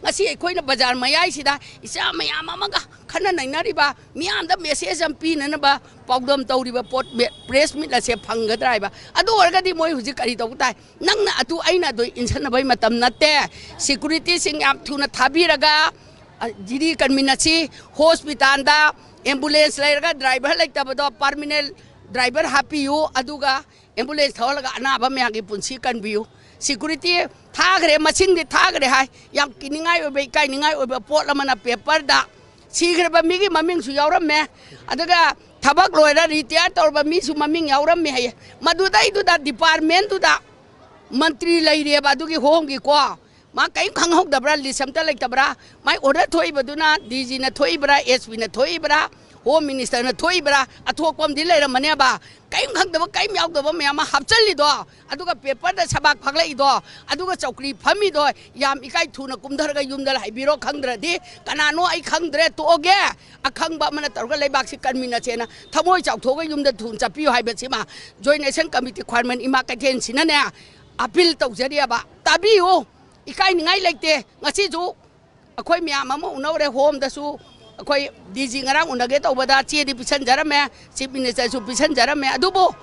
ngasi akhoi na bazar mayai sida isa mayam amaga khana nainariba miyam da message am pi na ba pawdam tawriba pot press meet la se phanggadra ba adu orgadi moi huji kari taw tai nangna atu aina do insan bai matam natte security sing am thuna thabiraga jiri kanminachi hospital da ambulance lairaga driver laitaba permanent driver happy you aduga ambulance tholaga anaba myagi punsi kanbiu security thagre maching de thagre hai yam kiningai obe kai ningai obe pot lamana paper da sigre ba migi maming su yauram me adaga thabak loira retire torba mi su maming yauram me hai madudai du da department du da mantri laire ba du gi hong gi ko ma kai khang hok dabra lisam ta lek tabra mai order thoi baduna dg na thoi bra sp na thoi bra home minister na thoi bra athokpam di leira mane ba kai khang daba kai myaw daba me ma hapchali do aduga paper da sabak phaglai do aduga chokri phami do yam ikai thuna kumdhar ga yumdal haibiro khangdra di kanano ai khangdre to oge akhang ba mana targa leibak si kanmina chena thamoi chau thoga yumda thun chapi haiba sima joint nation committee khwarman ima kaithen sinane appeal tawjariya ba tabiu ikai ningai lekte ngasi ju akhoi myam ama unore home da su akhoi dg ngarang unage tawbada che di pisan jarame chief minister su pisan jarame adubo